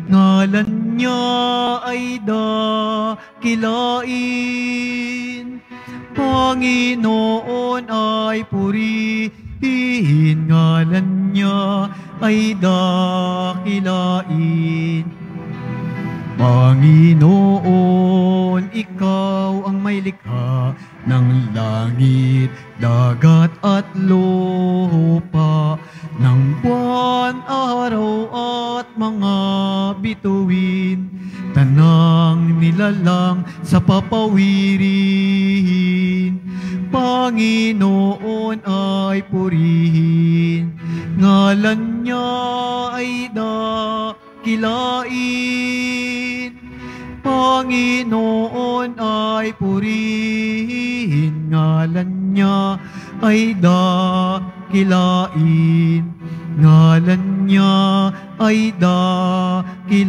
Ngalan niya ay dakilain, Panginoon ay purihin, ngalan niya ay dakilain. Panginoon, ikaw ang may likha ng langit, dagat at lupa, ng buwan, araw at mga bituin, tanang nilalang sa papawirin. Panginoon ay purihin, ngalan niya ay dakilain. Panginoon ay purihin, ngalan niya ay dakilain. Ngalan niya ay dakilain.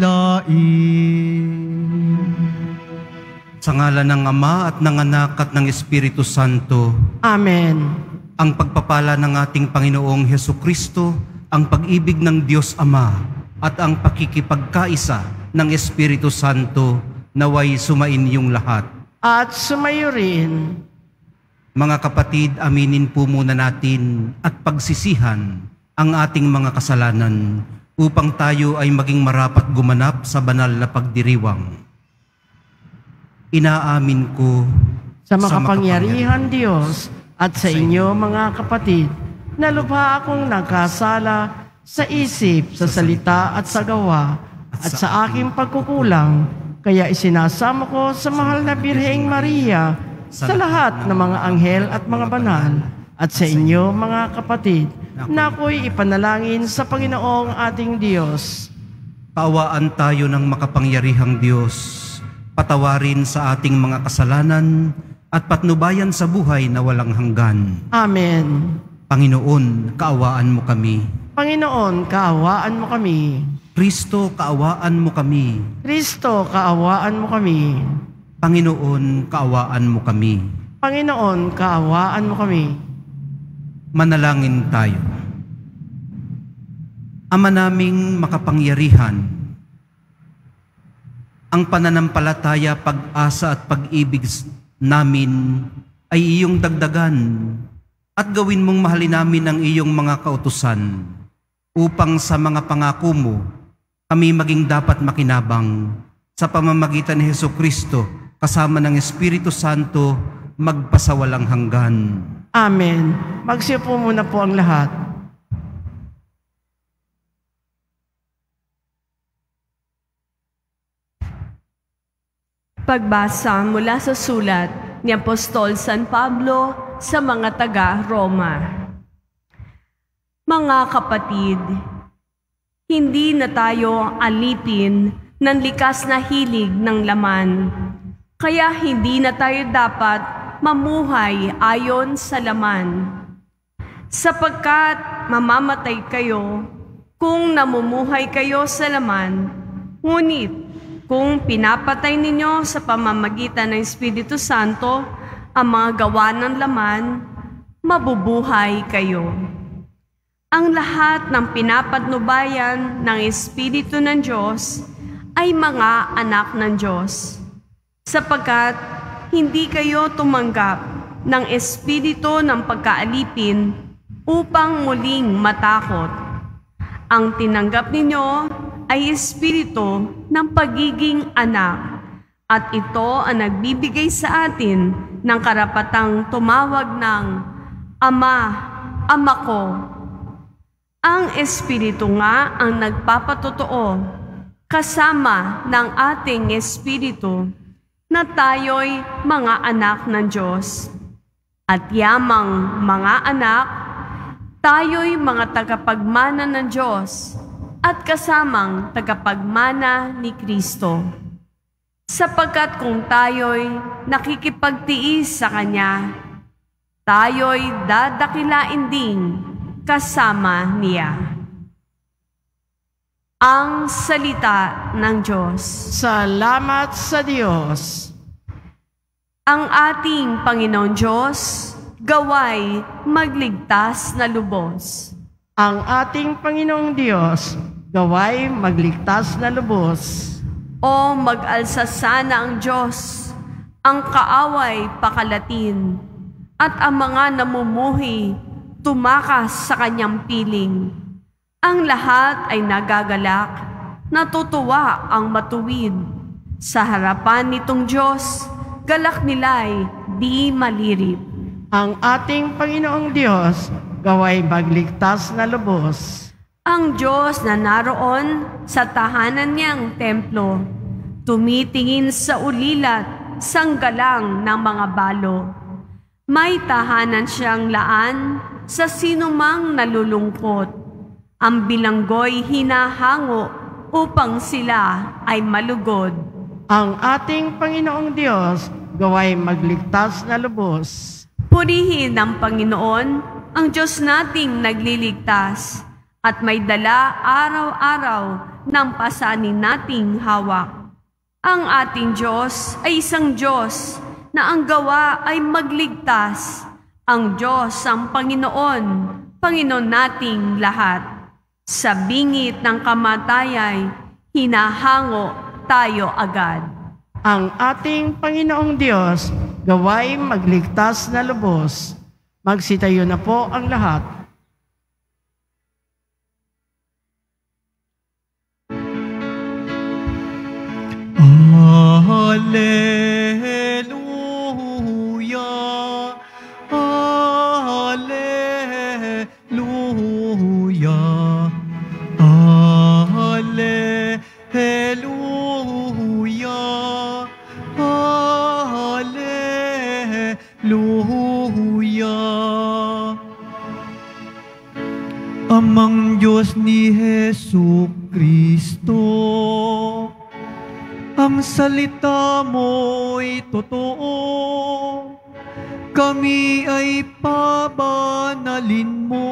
Sa ngalan ng Ama at ng Anak at ng Espiritu Santo. Amen. Ang pagpapala ng ating Panginoong Hesukristo, ang pag-ibig ng Diyos Ama, at ang pakikipagkaisa ng Espiritu Santo naway sumain yung lahat. At sumayo rin. Mga kapatid, aminin po muna natin at pagsisihan ang ating mga kasalanan upang tayo ay maging marapat gumanap sa banal na pagdiriwang. Inaamin ko Sa makapangyarihan Diyos at sa inyo mga kapatid, na lubha akong nagkasala sa isip, sa salita at sa gawa, at sa aking pagkukulang, kaya isinasamo ko sa mahal na Birheng Maria, sa lahat ng mga anghel at mga banal, at sa inyo mga kapatid, na ako'y ipanalangin sa Panginoong ating Diyos. Kaawaan tayo ng makapangyarihang Diyos, patawarin sa ating mga kasalanan, at patnubayan sa buhay na walang hanggan. Amen. Panginoon, kaawaan mo kami. Panginoon, kaawaan mo kami. Kristo, kaawaan mo kami. Kristo, kaawaan mo kami. Panginoon, kaawaan mo kami. Panginoon, kaawaan mo kami. Manalangin tayo. Ama naming makapangyarihan, ang pananampalataya, pag-asa at pag-ibig namin ay iyong dagdagan at gawin mong mahalin namin ang iyong mga kautusan upang sa mga pangako mo kami maging dapat makinabang sa pamamagitan ni Hesukristo kasama ng Espiritu Santo magpasawalang hanggan. Amen. Magsiupo muna po ang lahat. Pagbasa mula sa sulat ni Apostol San Pablo sa mga taga-Roma. Mga kapatid, hindi na tayo alipin ng likas na hilig ng laman, kaya hindi na tayo dapat mamuhay ayon sa laman. Sapagkat mamamatay kayo kung namumuhay kayo sa laman, ngunit kung pinapatay ninyo sa pamamagitan ng Espiritu Santo ang mga gawa ng laman, mabubuhay kayo. Ang lahat ng pinapatnubayan ng Espiritu ng Diyos ay mga anak ng Diyos, sapagkat hindi kayo tumanggap ng espiritu ng pagkaalipin upang muling matakot. Ang tinanggap ninyo ay espiritu ng pagiging anak, at ito ang nagbibigay sa atin ng karapatang tumawag ng Ama, Ama ko. Ang espiritu nga ang nagpapatotoo kasama ng ating espiritu na tayo'y mga anak ng Diyos. At yamang mga anak, tayo'y mga tagapagmana ng Diyos at kasamang tagapagmana ni Kristo. Sapagkat kung tayo'y nakikipagtiis sa Kanya, tayo'y dadakilain din kasama Niya. Ang salita ng Diyos. Salamat sa Diyos. Ang ating Panginoon Diyos, gaway magligtas na lubos. Ang ating Panginoong Diyos, gaway magligtas na lubos. O mag-alsa sana ang Diyos, ang kaaway pakalatin, at ang mga namumuhi tumakas sa kanyang piling. Ang lahat ay nagagalak, natutuwa ang matuwid. Sa harapan nitong Diyos, galak nila'y di malirip. Ang ating Panginoong Diyos, gaway magligtas na lubos. Ang Diyos na naroon sa tahanan niyang templo, tumitingin sa ulilat, sanggalang ng mga balo. May tahanan siyang laan sa sinumang nalulungkot. Ang bilanggo'y hinahango upang sila ay malugod. Ang ating Panginoong Diyos, gaway magligtas na lubos. Purihin ng Panginoon ang Diyos nating nagliligtas at may dala araw-araw ng pasanin nating hawak. Ang ating Diyos ay isang Diyos na ang gawa ay magligtas. Ang Diyos ang Panginoon, Panginoon nating lahat. Sa bingit ng kamatayay, hinahango tayo agad. Ang ating Panginoong Diyos, gaway magligtas na lubos. Magsitayo na po ang lahat. Hallelujah, Hallelujah, Hallelujah, Hallelujah. Amang Diyos ni Jesu Kristo, ang salita mo'y totoo, kami ay pabanalin mo.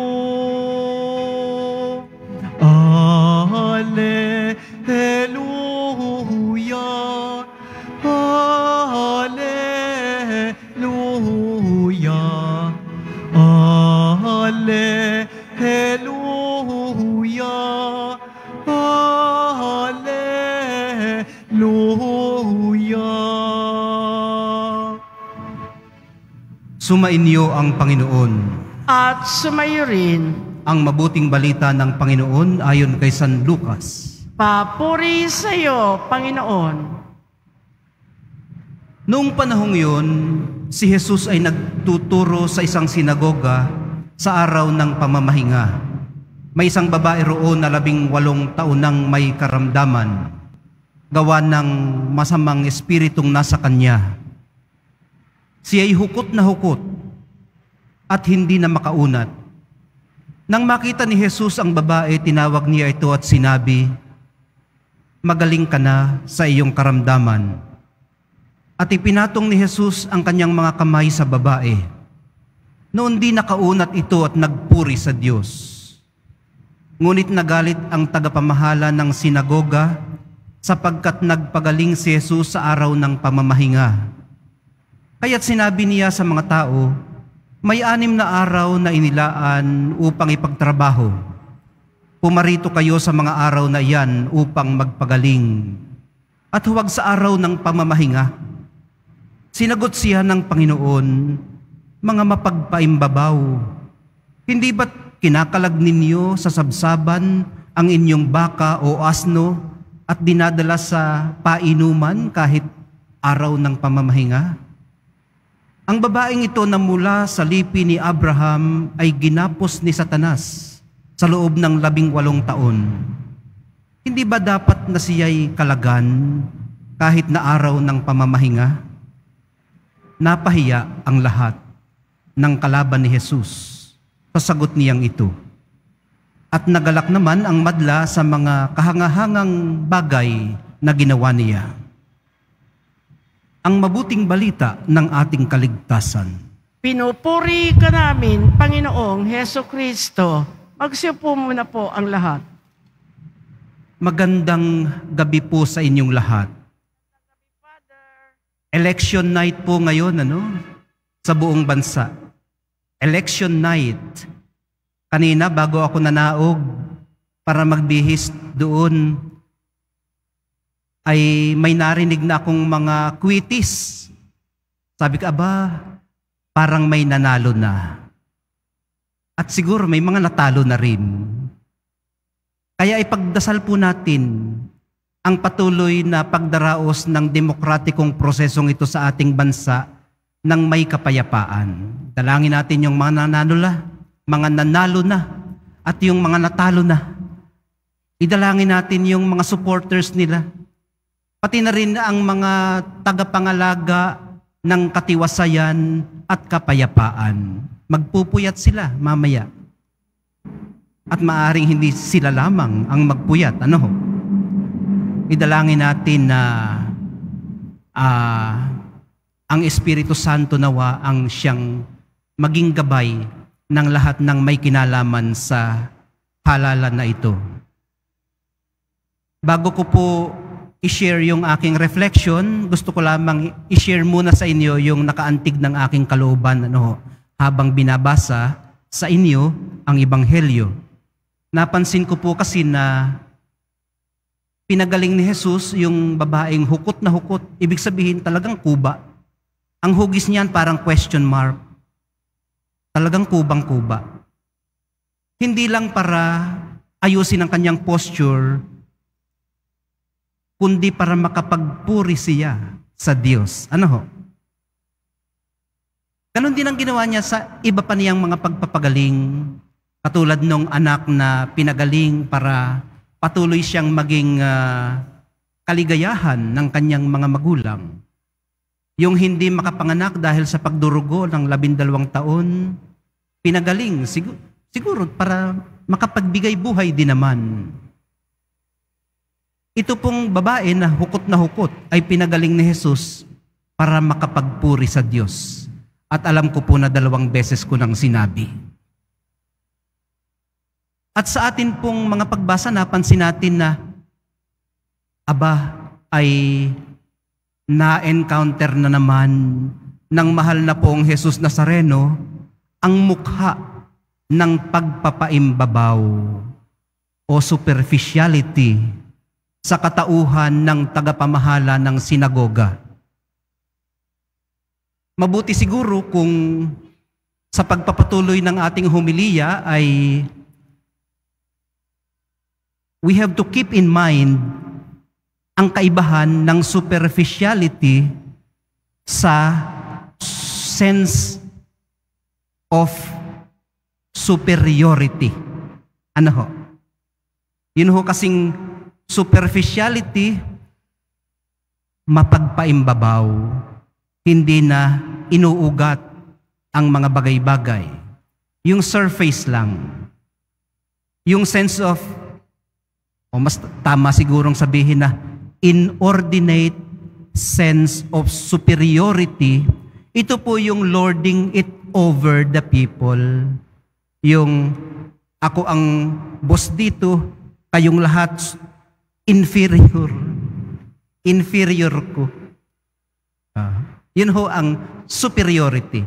Hallelujah, Hallelujah, Hallelujah, Hallelujah. Sumainyo ang Panginoon. At sumayo rin, Ang mabuting balita ng Panginoon ayon kay San Lucas. papuri sa iyo, Panginoon. Noong panahong yun, si Jesus ay nagtuturo sa isang sinagoga sa araw ng pamamahinga. May isang babae roon na 18 taon nang may karamdaman, gawa ng masamang espiritong nasa kanya. Siya ay hukot na hukot at hindi na makaunat. Nang makita ni Jesus ang babae, tinawag niya ito at sinabi, "Magaling ka na sa iyong karamdaman." At ipinatong ni Jesus ang kanyang mga kamay sa babae. Noon di nakaunat ito at nagpuri sa Diyos. Ngunit nagalit ang tagapamahala ng sinagoga sapagkat nagpagaling si Jesus sa araw ng pamamahinga. Kaya't sinabi niya sa mga tao, "May 6 na araw na inilaan upang ipagtrabaho. Pumarito kayo sa mga araw na iyan upang magpagaling, at huwag sa araw ng pamamahinga." Sinagot siya ng Panginoon, "Mga mapagpaimbabaw, hindi ba't kinakalag ninyo sa sabsaban ang inyong baka o asno at dinadala sa painuman kahit araw ng pamamahinga?" Ang babaeng ito na mula sa lipi ni Abraham ay ginapos ni Satanas sa loob ng 18 taon. Hindi ba dapat na siya'y kalagan kahit na araw ng pamamahinga? Napahiya ang lahat ng kalaban ni Jesus sa sagot niyang ito. At nagalak naman ang madla sa mga kahangahangang bagay na ginawa niya. Ang mabuting balita ng ating kaligtasan. Pinupuri ka namin, Panginoong Heso Kristo. Magsiupo muna po ang lahat. Magandang gabi po sa inyong lahat. Election night po ngayon, sa buong bansa. Election night. Kanina, bago ako nanaog, para magbihis doon, ay may narinig na akong mga quitis. Sabi ko, aba, parang may nanalo na. At siguro may mga natalo na rin. Kaya ipagdasal po natin ang patuloy na pagdaraos ng demokratikong prosesong ito sa ating bansa ng may kapayapaan. Dalangin natin yung mga nanalo na, at yung mga natalo na. Idalangin natin yung mga supporters nila. Pati na rin ang mga tagapangalaga ng katiwasayan at kapayapaan. Magpupuyat sila mamaya. At maaring hindi sila lamang ang magpuyat. Idalangin natin na ang Espiritu Santo nawa ang siyang maging gabay ng lahat ng may kinalaman sa halalan na ito. Bago ko po i-share yung aking reflection, gusto ko lamang i-share muna sa inyo yung nakaantig ng aking kalooban habang binabasa sa inyo ang Ebanghelyo. Napansin ko po kasi na pinagaling ni Jesus yung babaeng hukot na hukot. Ibig sabihin talagang kuba. Ang hugis niyan parang question mark. Talagang kubang-kuba. Hindi lang para ayusin ang kanyang posture, kundi para makapagpuri siya sa Diyos. Ganon din ang ginawa niya sa iba pa niyang mga pagpapagaling, katulad nung anak na pinagaling para patuloy siyang maging kaligayahan ng kanyang mga magulang. Yung hindi makapanganak dahil sa pagdurugo ng 12 taon, pinagaling siguro para makapagbigay buhay din naman. Ito pong babae na hukot ay pinagaling ni Jesus para makapagpuri sa Diyos. At alam ko po na 2 beses ko nang sinabi. At sa atin pong mga pagbasa, napansin natin na ay na-encounter na naman ng mahal na pong Jesus Nazareno ang mukha ng pagpapaimbabaw o superficiality sa katauhan ng tagapamahala ng sinagoga. Mabuti siguro kung sa pagpapatuloy ng ating homilya ay we have to keep in mind ang kaibahan ng superficiality sa sense of superiority. Yun kasing superficiality, mapagpaimbabaw, hindi na inuugat ang mga bagay-bagay. Yung surface lang. Yung sense of, mas tama sigurong sabihin na, inordinate sense of superiority, ito po yung lording it over the people. Yung ako ang boss dito, kayong lahat inferior. Inferior ko. Yun ang superiority.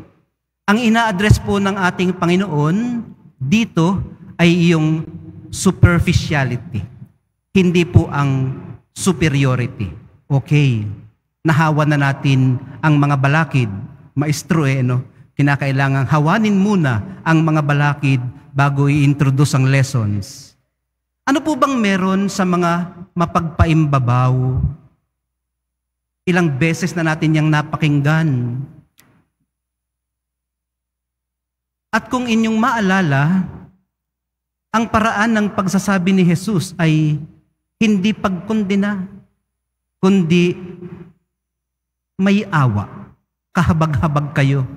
Ang ina-address po ng ating Panginoon dito ay yung superficiality. Hindi po ang superiority. Okay. Nahawa na natin ang mga balakid. Maestro kinakailangang hawanin muna ang mga balakid bago i-introduce ang lessons. Ano po bang meron sa mga mapagpaimbabaw? Ilang beses na natin yang napakinggan. At kung inyong maalala, ang paraan ng pagsasabi ni Jesus ay hindi pagkondena, kundi may awa. Kahabag-habag kayo.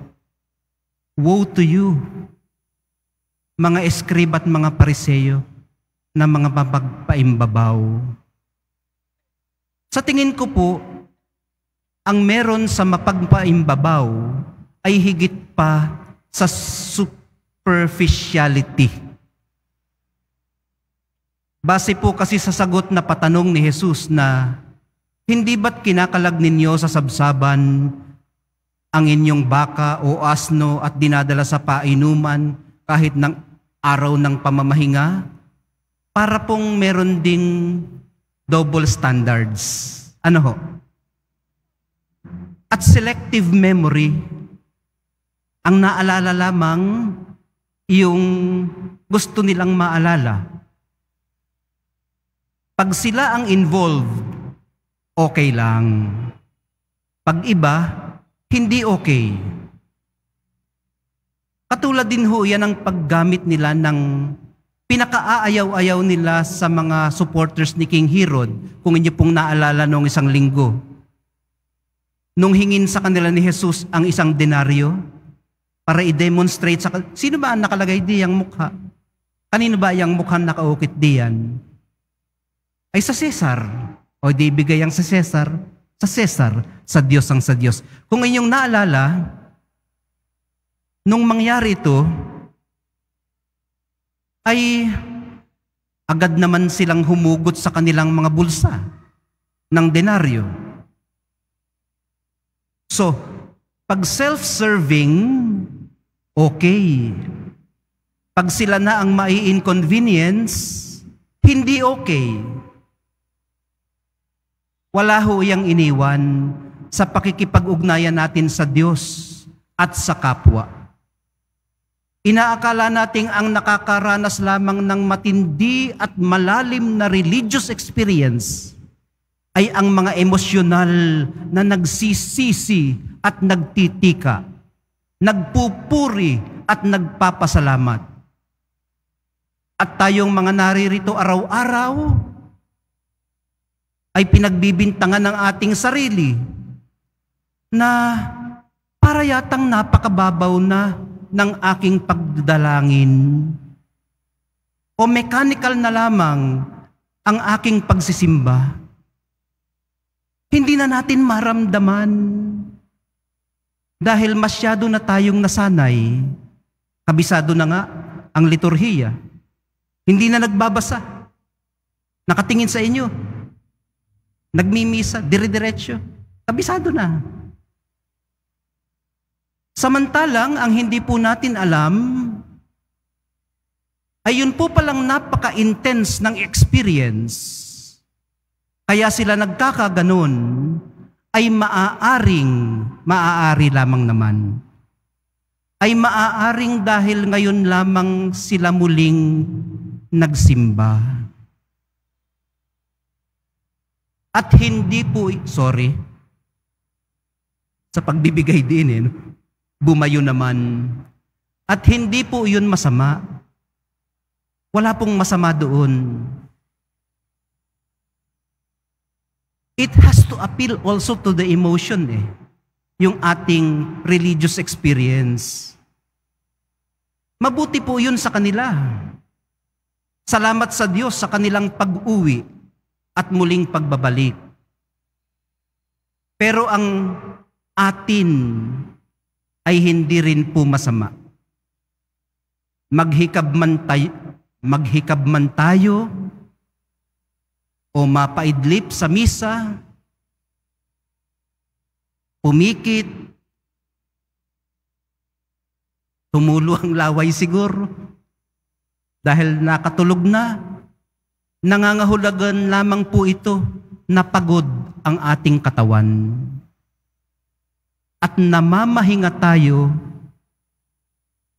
Woe to you, mga eskrib at mga pariseyo na mga mapagpaimbabaw. Sa tingin ko po, ang meron sa mapagpaimbabaw ay higit pa sa superficiality. Base po kasi sa sagot na patanong ni Jesus na, hindi ba't kinakalag ninyo sa sabsaban ang inyong baka o asno at dinadala sa painuman kahit ng araw ng pamamahinga? para pong meron ding double standards. Ano ho? At selective memory, ang naalala lamang yung gusto nilang maalala. Pag sila ang involved, okay lang. Pag iba, hindi okay. Katulad din ho yan ang paggamit nila ng pinakaaayaw-ayaw nila sa mga supporters ni King Herod, kung inyo pong naalala noong isang linggo. Nung hingin sa kanila ni Jesus ang isang denaryo para i-demonstrate sa sino ba ang nakalagay diyang mukha? Kanino ba yung mukhang nakaukit diyan? Ay sa Cesar. O di bigay ang sa Cesar. Sa Cesar, sa Diyos ang sa Diyos. Kung inyong naalala, nung mangyari ito, ay agad naman silang humugot sa kanilang mga bulsa ng denaryo. So, pag self-serving, okay. Pag sila na ang mai-inconvenience, hindi okay. Wala ho yang iniwan sa pakikipag-ugnayan natin sa Diyos at sa kapwa. Inaakala nating ang nakakaranas lamang ng matindi at malalim na religious experience ay ang mga emosyonal na nagsisisi at nagtitika, nagpupuri at nagpapasalamat. At tayong mga naririto araw-araw ay pinagbibintangan ng ating sarili na para yatang napakababaw na ng aking pagdalangin o mechanical na lamang ang aking pagsisimba. Hindi na natin maramdaman dahil masyado na tayong nasanay. Kabisado na nga ang liturhiya. Hindi na nagbabasa. Nakatingin sa inyo. Nagmimisa, dire-diretso. Kabisado na. Samantalang, ang hindi po natin alam, ay yun po palang napaka-intense ng experience. Kaya sila nagkakaganon, ay maaari lamang naman. Ay maaaring dahil ngayon lamang sila muling nagsimba. At hindi po, sa pagbibigay din, bumayo naman. At hindi po yun masama. Wala pong masama doon. It has to appeal also to the emotion, yung ating religious experience. Mabuti po yun sa kanila. Salamat sa Diyos sa kanilang pag-uwi at muling pagbabalik. Pero ang atin ay hindi rin po masama. Maghikab man tayo o mapaidlip sa misa, pumikit, tumulo ang laway siguro, dahil nakatulog na, nangangahulugan lamang po ito na pagod ang ating katawan. At namamahinga tayo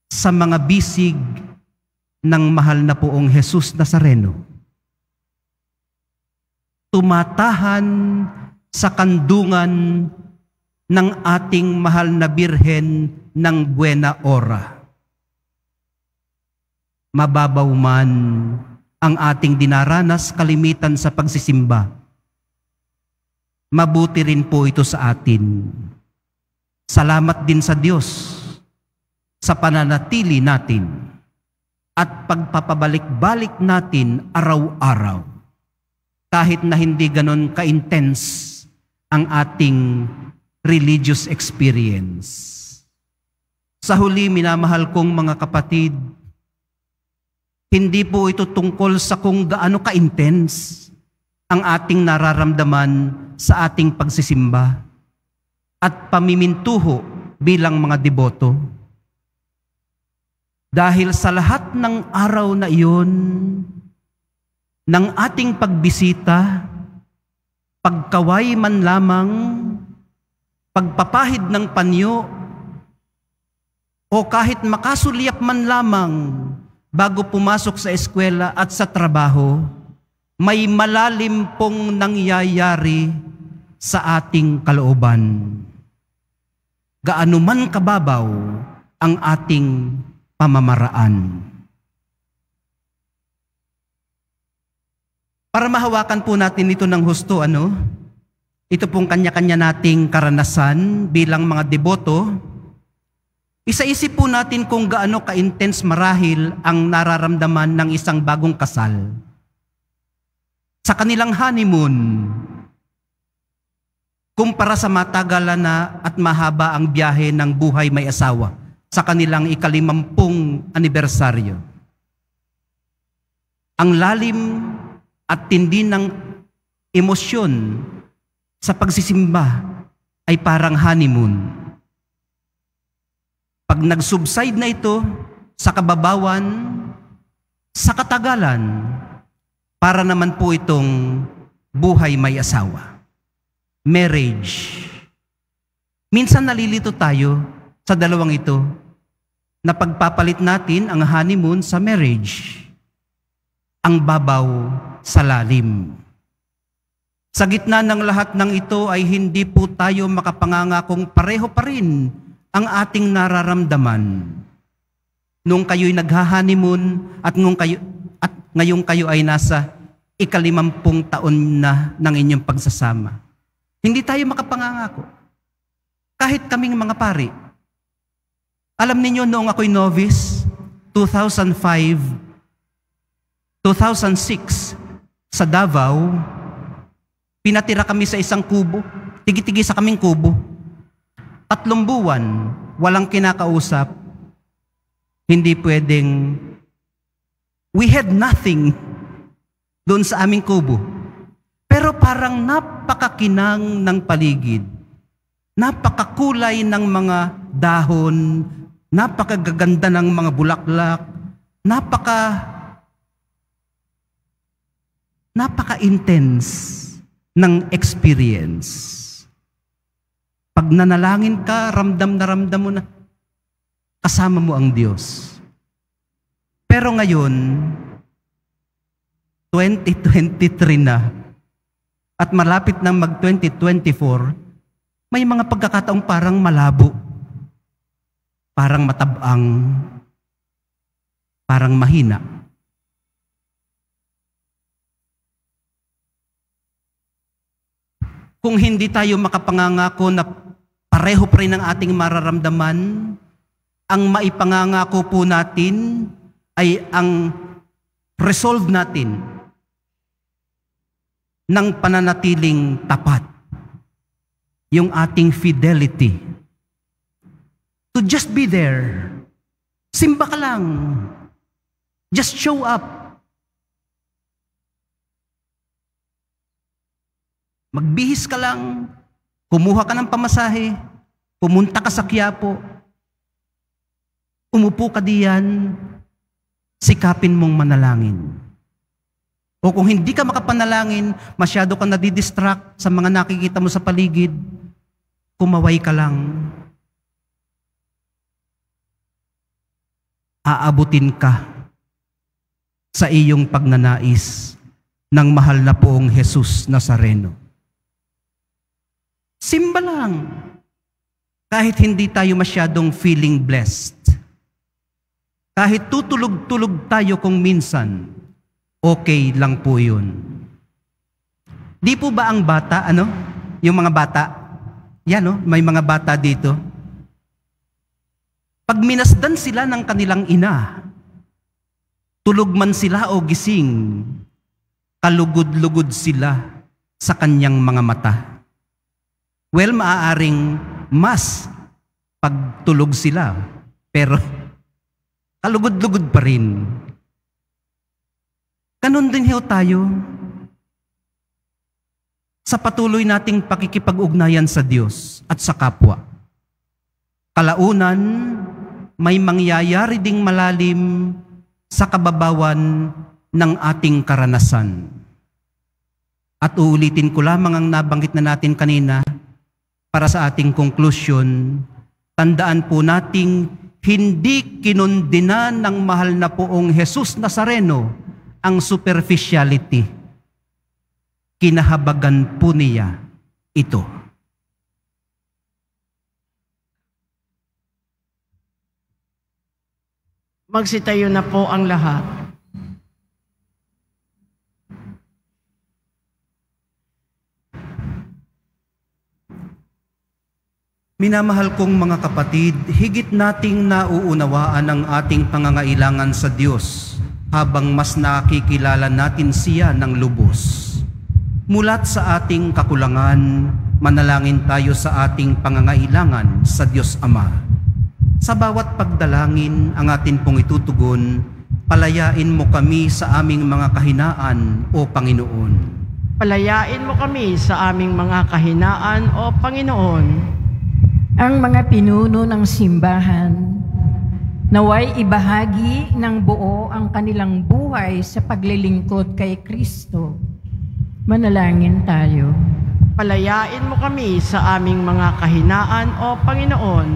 sa mga bisig ng mahal na poong Jesus Nazareno. Tumatahan sa kandungan ng ating mahal na Birhen ng Buena Hora. Mababaw man ang ating dinaranas kalimitan sa pagsisimba, mabuti rin po ito sa atin. Salamat din sa Diyos sa pananatili natin at pagpapabalik-balik natin araw-araw. Kahit na hindi ganon ka-intense ang ating religious experience. Sa huli, minamahal kong mga kapatid, hindi po ito tungkol sa kung gaano ka-intense ang ating nararamdaman sa ating pagsisimba at pamimintuho bilang mga deboto. Dahil sa lahat ng araw na iyon, ng ating pagbisita, pagkaway man lamang, pagpapahid ng panyo, o kahit makasulyap man lamang bago pumasok sa eskwela at sa trabaho, may malalim pong nangyayari sa ating kalooban. Gaano man kababaw ang ating pamamaraan. Para mahawakan po natin ito ng husto, ito pong kanya-kanya nating karanasan bilang mga deboto, isa-isip po natin kung gaano ka-intense marahil ang nararamdaman ng isang bagong kasal. Sa kanilang honeymoon, kumpara sa matagalan na at mahaba ang biyahe ng buhay may asawa sa kanilang 50 anibersaryo. Ang lalim at tindi ng emosyon sa pagsisimba ay parang honeymoon. Pag nag-subside na ito sa kababawan, sa katagalan, para naman po itong buhay may asawa. Marriage. Minsan nalilito tayo sa dalawang ito na pagpapalit natin ang honeymoon sa marriage. Ang babaw sa lalim. Sa gitna ng lahat ng ito ay hindi po tayo makapangangakong pareho pa rin ang ating nararamdaman. Nung kayo'y nagha-honeymoon at ngayong kayo ay nasa 50 taon na ng inyong pagsasama. Hindi tayo makapangangako. Kahit kaming mga pari. Alam ninyo, noong ako'y novice, 2005, 2006, sa Davao, pinatira kami sa isang kubo. Tigi-tigi sa kaming kubo. 3 buwan, walang kinakausap. Hindi pwedeng, we had nothing doon sa aming kubo. Pero parang napakakinang ng paligid. Napakakulay ng mga dahon, napakagaganda ng mga bulaklak, napaka-intense ng experience. Pag nanalangin ka, ramdam na ramdam mo na kasama mo ang Diyos. Pero ngayon, 2023 na, at malapit nang mag-2024, may mga pagkakataong parang malabo, parang matabang, parang mahina. Kung hindi tayo makapangangako na pareho pa rin ang ating mararamdaman, ang maipangangako po natin ay ang resolve natin ng pananatiling tapat. Yung ating fidelity. To just be there. Simba ka lang. Just show up. Magbihis ka lang, kumuha ka ng pamasahe, pumunta ka sa Quiapo, umupo ka diyan, sikapin mong manalangin. O kung hindi ka makapanalangin, masyado ka nadidistract sa mga nakikita mo sa paligid, kumaway ka lang. Aabutin ka sa iyong pagnanais ng mahal na poong Jesus Nazareno. Simba lang. Kahit hindi tayo masyadong feeling blessed. Kahit tutulog-tulog tayo kung minsan, okay lang po yun. Di po ba ang bata, yung mga bata, yan may mga bata dito. Pag minasdan sila ng kanilang ina, tulog man sila o gising, kalugod-lugod sila sa kanyang mga mata. Well, maaaring mas pagtulog sila, pero kalugod-lugod pa rin. Ganon din tayo sa patuloy nating pakikipag-ugnayan sa Diyos at sa kapwa. Kalaunan, may mangyayari ding malalim sa kababawan ng ating karanasan. At uulitin ko lamang ang nabanggit na natin kanina para sa ating conclusion. Tandaan po nating hindi kinundina ng mahal na poong Jesus Nazareno ang superficiality. Kinahabagan po niya ito. Magsitayo na po ang lahat. Minamahal kong mga kapatid, higit nating nauunawaan ang ating pangangailangan sa Diyos habang mas nakikilala natin siya ng lubos. Mulat sa ating kakulangan, manalangin tayo sa ating pangangailangan sa Diyos Ama. Sa bawat pagdalangin ang atin pong itutugon, palayain mo kami sa aming mga kahinaan, O Panginoon. Palayain mo kami sa aming mga kahinaan, O Panginoon. Ang mga pinuno ng simbahan, naway ibahagi ng buo ang kanilang buhay sa paglilingkod kay Kristo. Manalangin tayo. Palayain mo kami sa aming mga kahinaan, O Panginoon.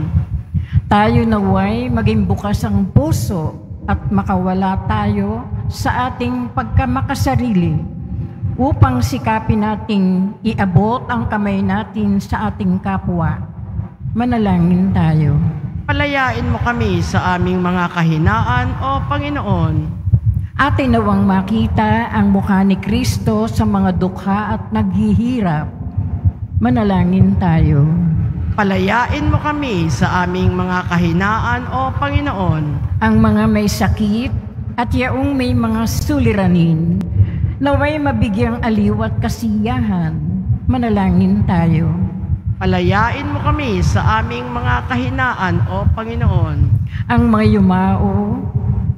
Tayo naway maging bukas ang puso at makawala tayo sa ating pagkamakasarili upang sikapin nating iabot ang kamay natin sa ating kapwa. Manalangin tayo. Palayain mo kami sa aming mga kahinaan, O Panginoon. Atin nawang makita ang mukha ni Kristo sa mga dukha at naghihirap. Manalangin tayo. Palayain mo kami sa aming mga kahinaan, O Panginoon. Ang mga may sakit at yaong may mga suliranin, naway mabigyang aliw at kasiyahan. Manalangin tayo. Palayain mo kami sa aming mga kahinaan, O Panginoon. Ang mga yumao,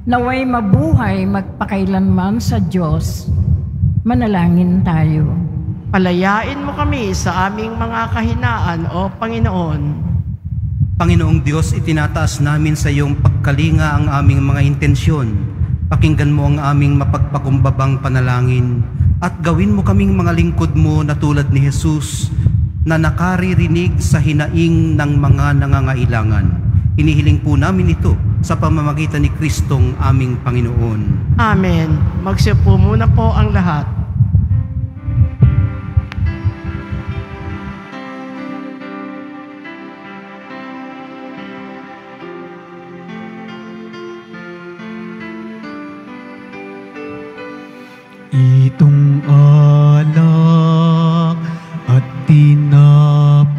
naway mabuhay magpakailanman sa Diyos. Manalangin tayo. Palayain mo kami sa aming mga kahinaan, O Panginoon. Panginoong Diyos, itinataas namin sa iyong pagkalinga ang aming mga intensyon. Pakinggan mo ang aming mapagpakumbabang panalangin at gawin mo kaming mga lingkod mo na tulad ni Jesus na nakaririnig sa hinaing ng mga nangangailangan. Hinihiling po namin ito sa pamamagitan ni Kristong aming Panginoon. Amen. Magsiupo muna po ang lahat. Itong alak at tinapay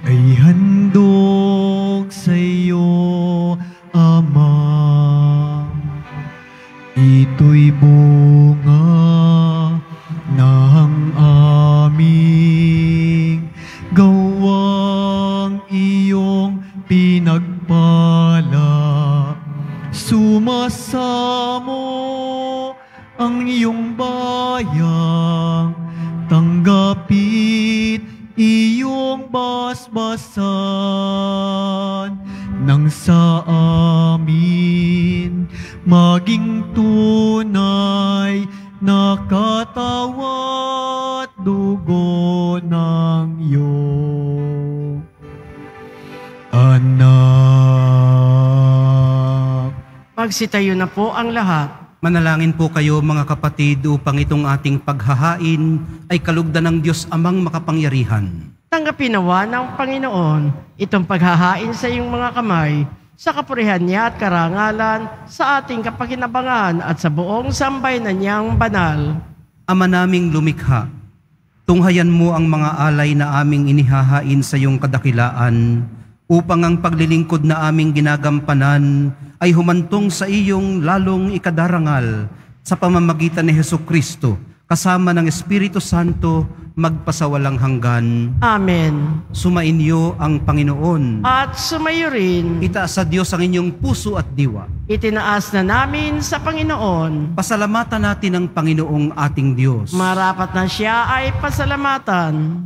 ay handog sa iyo, Ama. Ito'y bunga ng aming gawang iyong pinagpala. Sumasamo ang iyong bayang, tanggapit iyong basbasan, nang sa amin maging tunay na katawan at dugo ng iyong anak. Magsitayo na po ang lahat. Manalangin po kayo mga kapatid upang itong ating paghahain ay kalugdan ng Diyos Amang makapangyarihan. Tanggapin nawa ng Panginoon itong paghahain sa iyong mga kamay sa kapurihan niya at karangalan sa ating kapakinabangan at sa buong sambayanan niyang banal. Ama naming lumikha, tunghayan mo ang mga alay na aming inihahain sa iyong kadakilaan upang ang paglilingkod na aming ginagampanan ay humantong sa iyong lalong ikadarangal sa pamamagitan ni Hesukristo kasama ng Espiritu Santo magpasawalang hanggan. Amen. Sumainyo ang Panginoon. At sumayo rin, Itaas sa Diyos ang inyong puso at diwa. itinaas na namin sa Panginoon. Pasalamatan natin ang Panginoong ating Diyos. Marapat na siya ay pasalamatan.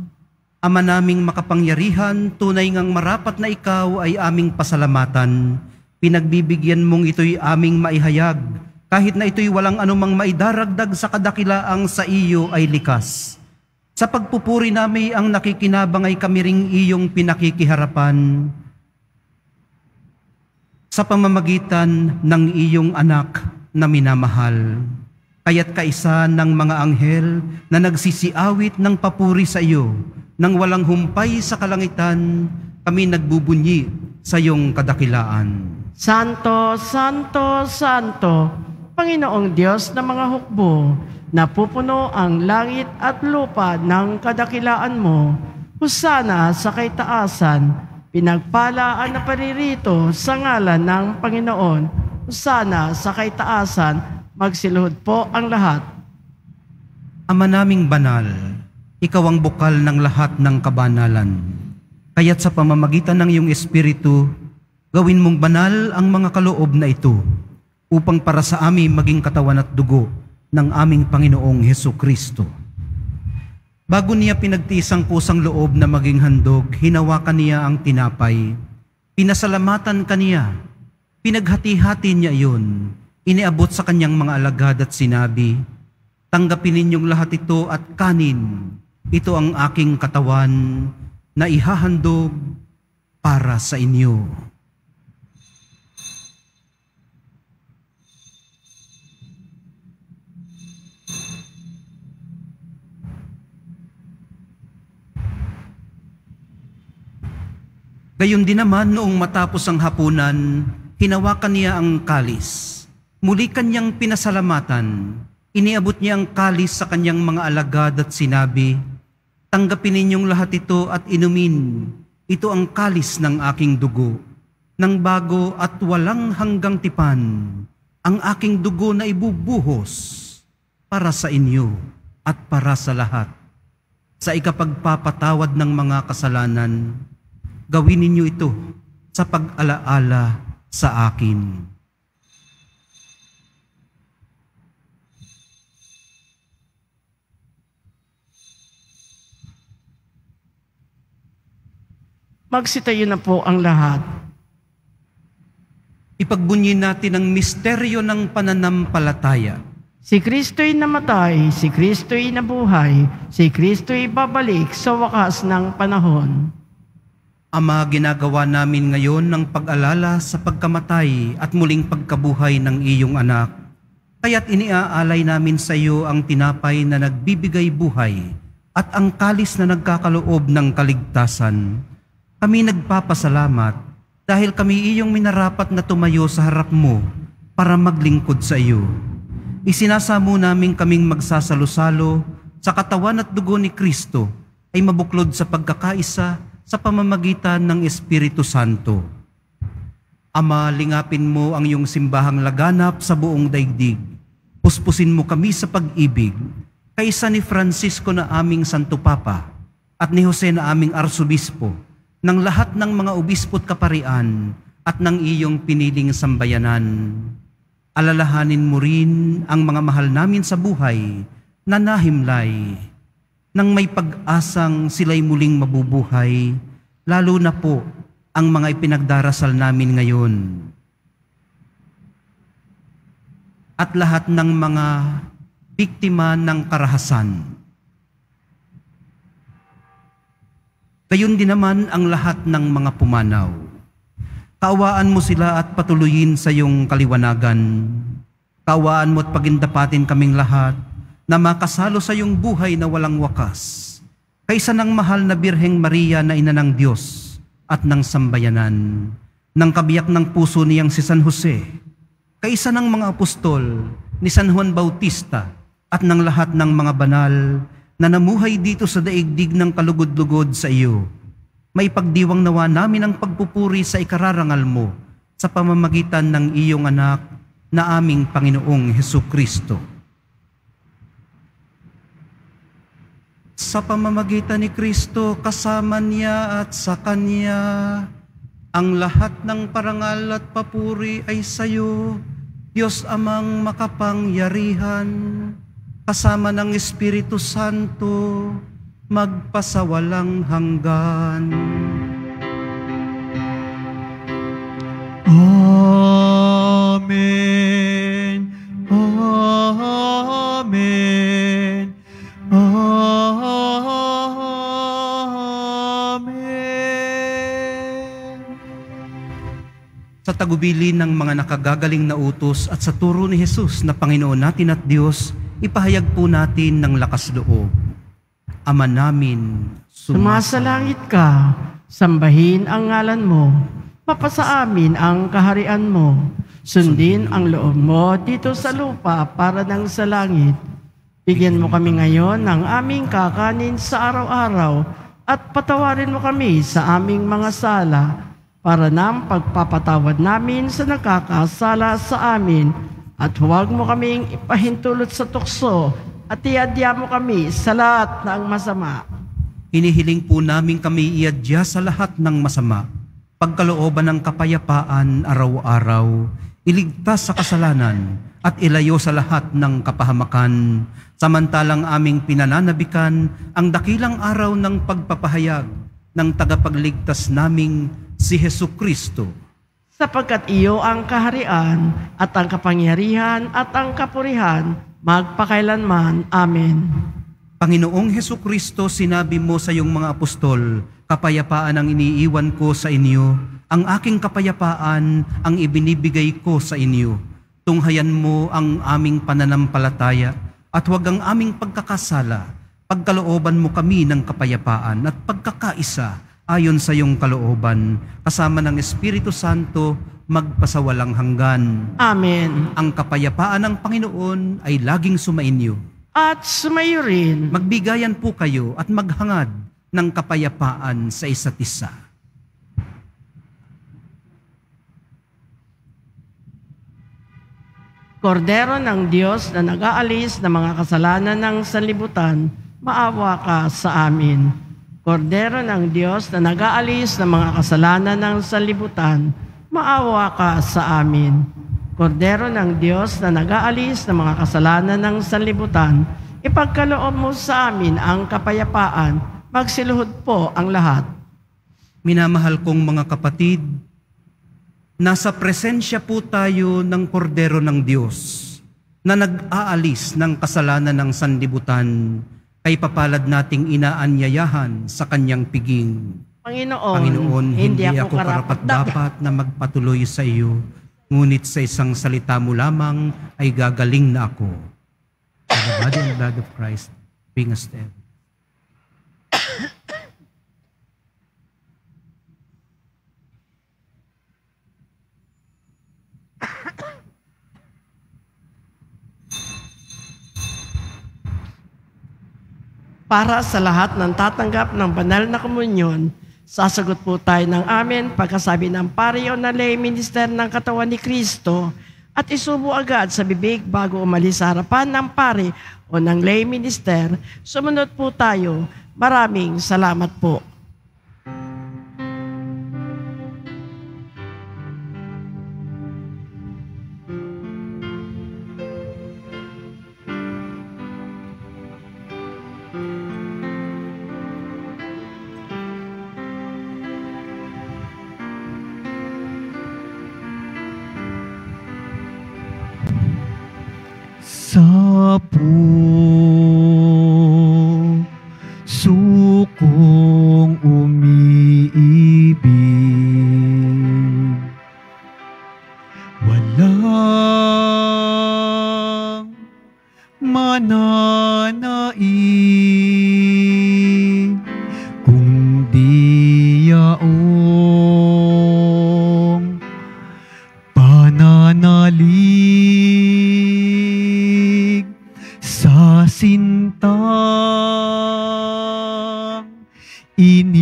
Ama naming makapangyarihan, tunay ngang marapat na ikaw ay aming pasalamatan. Pinagbibigyan mong ito'y aming maihayag kahit na ito'y walang anumang maidaragdag sa kadakilaang sa iyo ay likas. Sa pagpupuri namin ang nakikinabang ay kami ring iyong pinakikiharapan sa pamamagitan ng iyong anak na minamahal. Kaya't kaisa ng mga anghel na nagsisiawit ng papuri sa iyo, nang walang humpay sa kalangitan, kami nagbubunyi sa iyong kadakilaan. Santo, Santo, Santo, Panginoong Diyos ng mga hukbo, napupuno ang langit at lupa ng kadakilaan mo. Husana sa kaitaasan, pinagpalaan na paririto sa ngalan ng Panginoon. Husana sa kaitaasan, magsiluhod po ang lahat. Ama naming banal, ikaw ang bukal ng lahat ng kabanalan. Kaya't sa pamamagitan ng iyong Espiritu, gawin mong banal ang mga kaloob na ito, upang para sa amin maging katawan at dugo ng aming Panginoong Hesukristo. Bago niya pinagtiis ang kusang loob na maging handog, hinawakan niya ang tinapay, pinasalamatan kaniya, pinaghati-hati niya iyon, iniabot sa kanyang mga alagad at sinabi, tanggapin ninyong lahat ito at kanin, ito ang aking katawan na ihahandog para sa inyo. Gayon din naman noong matapos ang hapunan, hinawakan niya ang kalis. Muli kanyang pinasalamatan. Iniabot niya ang kalis sa kanyang mga alagad at sinabi, tanggapin ninyong lahat ito at inumin. Ito ang kalis ng aking dugo, ng bago at walang hanggang tipan, ang aking dugo na ibubuhos para sa inyo at para sa lahat. Sa ikapagpapatawad ng mga kasalanan, gawin ninyo ito sa pag-alaala sa akin. Magsitayo na po ang lahat. Ipagbunyin natin ang misteryo ng pananampalataya. Si Kristo'y namatay, si Kristo'y nabuhay, si Kristo'y babalik sa wakas ng panahon. Ama, ginagawa namin ngayon ng pag-alala sa pagkamatay at muling pagkabuhay ng iyong anak. Kaya't iniaalay namin sa iyo ang tinapay na nagbibigay buhay at ang kalis na nagkakaloob ng kaligtasan. Kami nagpapasalamat dahil kami iyong minarapat na tumayo sa harap mo para maglingkod sa iyo. Isinasamo namin kaming magsasalo-salo sa katawan at dugo ni Kristo ay mabuklod sa pagkakaisa sa pamamagitan ng Espiritu Santo. Ama, lingapin mo ang iyong simbahang laganap sa buong daigdig. Puspusin mo kami sa pag-ibig, kaisa ni Francisco na aming Santo Papa at ni Jose na aming Arsobispo, ng lahat ng mga obispo't kaparian at ng iyong piniling sambayanan. Alalahanin mo rin ang mga mahal namin sa buhay na nahimlay, nang may pag-asang sila'y muling mabubuhay, lalo na po ang mga ipinagdarasal namin ngayon. At lahat ng mga biktima ng karahasan. Gayon din naman ang lahat ng mga pumanaw. Kaawaan mo sila at patuloyin sa iyong kaliwanagan. Kaawaan mo at pagindapatin kaming lahat na makasalo sa iyong buhay na walang wakas, kaysa ng mahal na Birheng Maria na ina ng Diyos at ng sambayanan, ng kabiyak ng puso niyang si San Jose, kaysa ng mga apostol ni San Juan Bautista at ng lahat ng mga banal na namuhay dito sa daigdig ng kalugod-lugod sa iyo. May pagdiwang nawa namin ang pagpupuri sa ikararangal mo sa pamamagitan ng iyong anak na aming Panginoong Hesukristo. Sa pamamagitan ni Kristo, kasama niya at sa Kanya, ang lahat ng parangal at papuri ay sa iyo, Diyos Amang makapangyarihan, kasama ng Espiritu Santo, magpasawalang hanggan. Amen. Amen. Sa tagubilin ng mga nakagagaling na utos at sa turo ni Jesus na Panginoon natin at Diyos, ipahayag po natin ng lakas loob. Ama namin, Sumasalangit ka, sambahin ang ngalan mo, mapasa amin ang kaharian mo, sundin ang loob mo dito sa lupa para nang sa langit. Bigyan mo kami ngayon ng aming kakanin sa araw-araw at patawarin mo kami sa aming mga sala para nang pagpapatawad namin sa nakakasala sa amin at huwag mo kaming ipahintulot sa tukso at iadya mo kami sa lahat ng masama. Hinihiling po namin kami iadya sa lahat ng masama, pagkalooban ng kapayapaan araw-araw, iligtas sa kasalanan at ilayo sa lahat ng kapahamakan, samantalang aming pinananabikan ang dakilang araw ng pagpapahayag ng tagapagligtas naming si Hesukristo. Sapagkat iyo ang kaharian at ang kapangyarihan at ang kapurihan magpakailanman. Amen. Panginoong Hesukristo, sinabi mo sa iyong mga apostol, kapayapaan ang iniiwan ko sa inyo, ang aking kapayapaan ang ibinibigay ko sa inyo. Tunghayan mo ang aming pananampalataya at huwag ang aming pagkakasala. Pagkalooban mo kami ng kapayapaan at pagkakaisa ayon sa iyong kalooban, kasama ng Espiritu Santo, magpasawalang hanggan. Amen. Ang kapayapaan ng Panginoon ay laging sumainyo. At sumayo rin. Magbigayan po kayo at maghangad ng kapayapaan sa isa't isa. Kordero ng Diyos na nag-aalis ng mga kasalanan ng sanlibutan, maawa ka sa amin. Kordero ng Diyos na nag-aalis ng mga kasalanan ng sanlibutan, maawa ka sa amin. Kordero ng Diyos na nag-aalis ng mga kasalanan ng sanlibutan, ipagkaloob mo sa amin ang kapayapaan, magsiluhod po ang lahat. Minamahal kong mga kapatid, nasa presensya po tayo ng Kordero ng Diyos na nag-aalis ng kasalanan ng sanlibutan, kay papalad nating inaanyayahan sa kanyang piging. Panginoon, hindi ako karapat-dapat na magpatuloy sa iyo, ngunit sa isang salita mo lamang ay gagaling na ako. By the body and blood of Christ, bring us to heaven. Para sa lahat ng tatanggap ng banal na komunyon, sasagot po tayo ng amen pagkasabi ng pari o na lay minister ng katawan ni Kristo at isubo agad sa bibig bago umalis sa harapan ng pari o ng lay minister. Sumunod po tayo. Maraming salamat po. Sa puso kong umiibig, walang mananaig kung di yaong pananalig sa sintang iniibig,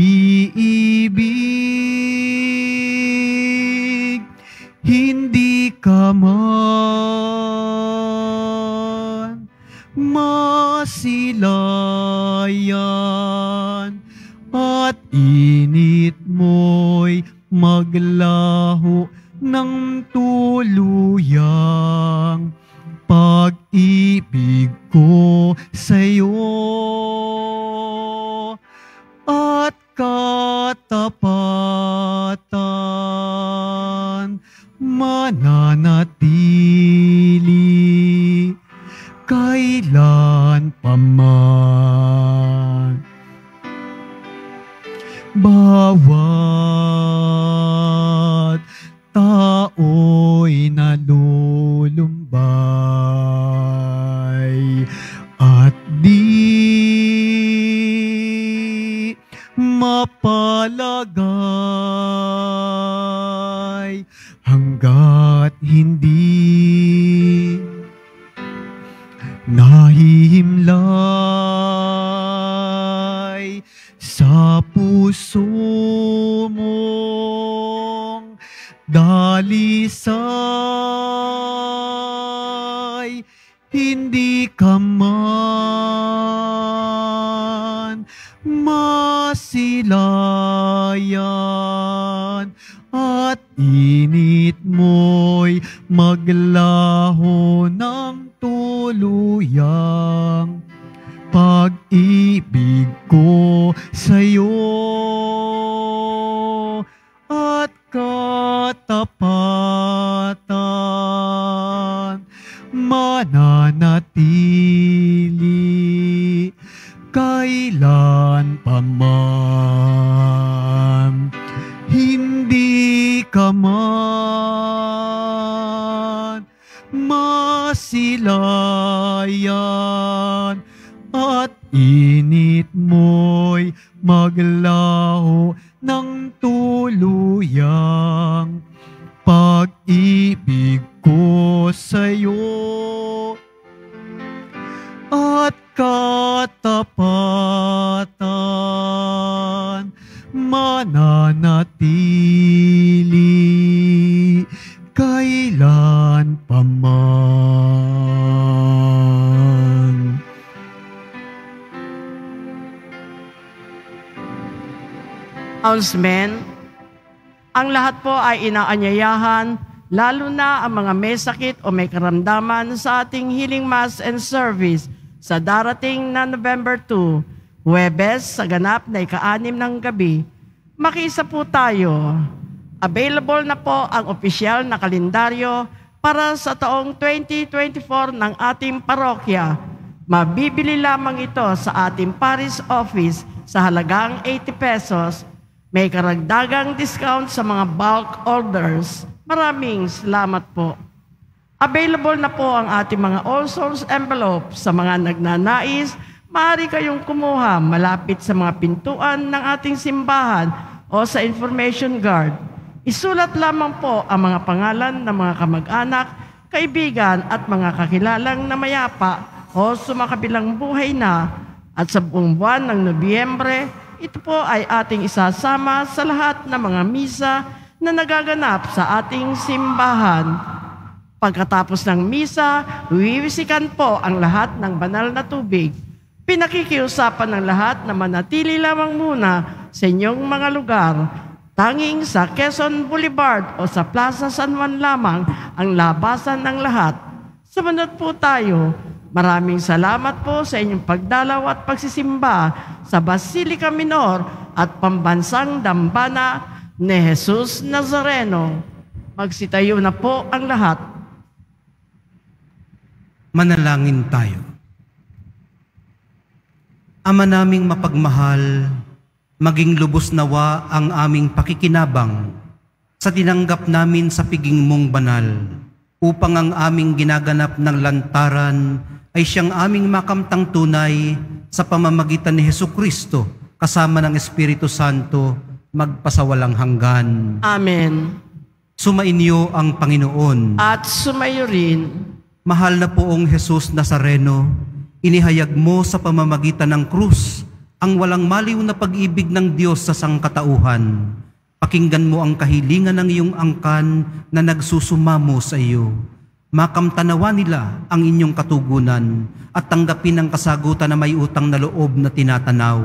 hindi ka man masilayan at init mo'y maglaho ng tuluyang pag-ibig ko sa'yo at katapatan mananatili kailan pa man. mapalagay hanggat hindi nahihimlay sa puso mong dalisay, hindi ka man masilayan at init mo'y maglaho ng tuluyang pag-ibig ko sa'yo at katapatan mananatili kailan pa man. Hindi ka man masilayan at init mo'y maglaho ng tuluyang pag-ibig ko sa'yo at katapatan mananatili kailan pa man. Announcement. Ang lahat po ay inaanyayahan, lalo na ang mga may sakit o may karamdaman sa ating healing mass and service sa darating na November 2, Huwebes, sa ganap na ika-6 ng gabi. Makiisa po tayo. Available na po ang opisyal na kalendaryo para sa taong 2024 ng ating parokya. Mabibili lamang ito sa ating parish office sa halagang 80 pesos. May karagdagang discount sa mga bulk orders. Maraming salamat po. Available na po ang ating mga All Souls envelope sa mga nagnanais. Maaari kayong kumuha malapit sa mga pintuan ng ating simbahan o sa information guard. Isulat lamang po ang mga pangalan ng mga kamag-anak, kaibigan at mga kakilalang na mayapa o sumakabilang buhay na. At sa buong buwan ng Nobyembre, ito po ay ating isasama sa lahat ng mga misa na nagaganap sa ating simbahan. Pagkatapos ng misa, wiwisikan po ang lahat ng banal na tubig. Pinakikiusapan ng lahat na manatili lamang muna sa inyong mga lugar. Tanging sa Quezon Boulevard o sa Plaza San Juan lamang ang labasan ng lahat. Sumunod po tayo. Maraming salamat po sa inyong pagdalaw at pagsisimba sa Basilica Minor at Pambansang Dambana ni Jesus Nazareno. Magsitayo na po ang lahat. Manalangin tayo. Ama naming mapagmahal, maging lubos nawa ang aming pakikinabang sa tinanggap namin sa piging mong banal, upang ang aming ginaganap ng lantaran ay siyang aming makamtang tunay sa pamamagitan ni Hesukristo kasama ng Espiritu Santo magpasawalang hanggan. Amen. Sumainyo ang Panginoon. At sumayo rin. Mahal na poong Jesus Nazareno, inihayag mo sa pamamagitan ng krus ang walang maliw na pag-ibig ng Diyos sa sangkatauhan. Pakinggan mo ang kahilingan ng iyong angkan na nagsusumamo sa iyo. Makamtanawa nila ang inyong katugunan at tanggapin ang kasagutan na may utang na loob na tinatanaw.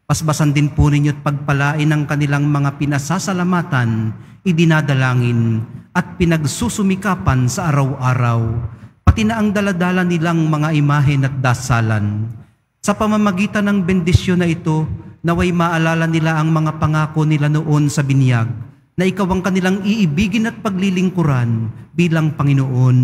Pasbasan din po ninyo at pagpalain ang kanilang mga pinasasalamatan, idinadalangin at pinagsusumikapan sa araw-araw, pati na ang daladala nilang mga imahen at dasalan. Sa pamamagitan ng bendisyon na ito, naway maalala nila ang mga pangako nila noon sa binyag, na ikaw ang kanilang iibigin at paglilingkuran bilang Panginoon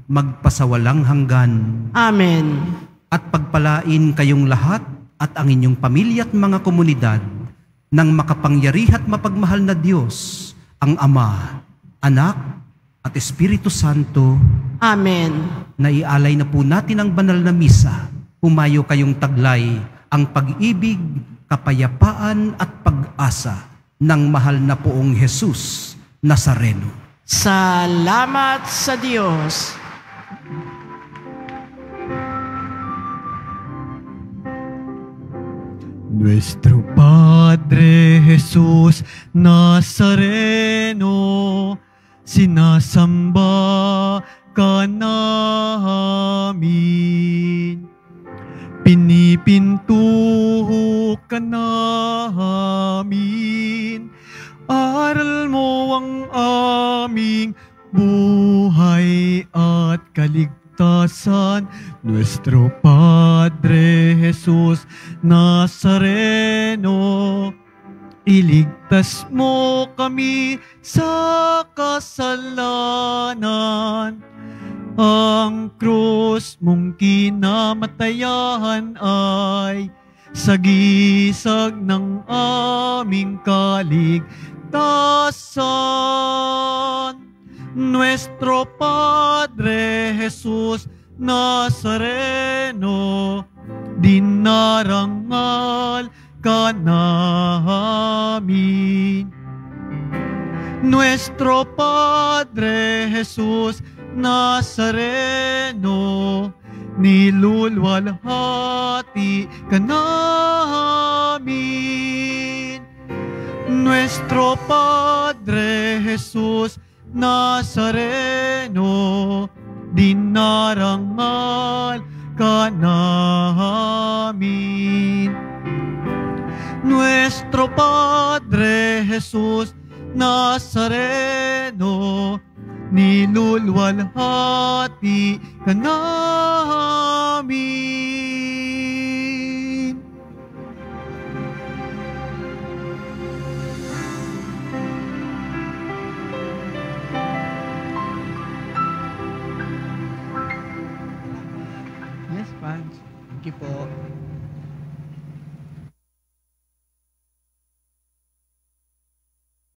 magpasawalang hanggan. Amen. At pagpalain kayong lahat at ang inyong pamilya at mga komunidad ng makapangyarihan at mapagmahal na Diyos, ang Ama, Anak at Espiritu Santo. Amen. Naialay na po natin ang banal na misa. Humayo kayong taglay ang pag-ibig, kapayapaan at pag-asa ng mahal na poong Jesus Nazareno. Salamat sa Diyos. Nuestro Padre Jesus Nazareno, sinasamba ka namin. Pinipintuho ka namin. Aral mo ang aming buhay at kaligtasan. Nuestro Padre Jesus Nazareno, iligtas mo kami sa kasalanan. Ang krus mong kinamatayan ay sagisag ng aming kaligtasan. Nuestro Padre Jesus Nazareno, dinarangal ka namin. Nuestro Padre Jesus Nazareno, nilulwalhati ka namin. Nuestro Padre Jesus Nazareno, dinarangal ka namin. Nuestro Padre Jesus Nazareno, nilulwalhati ka namin. Yes, Pans. Thank you po.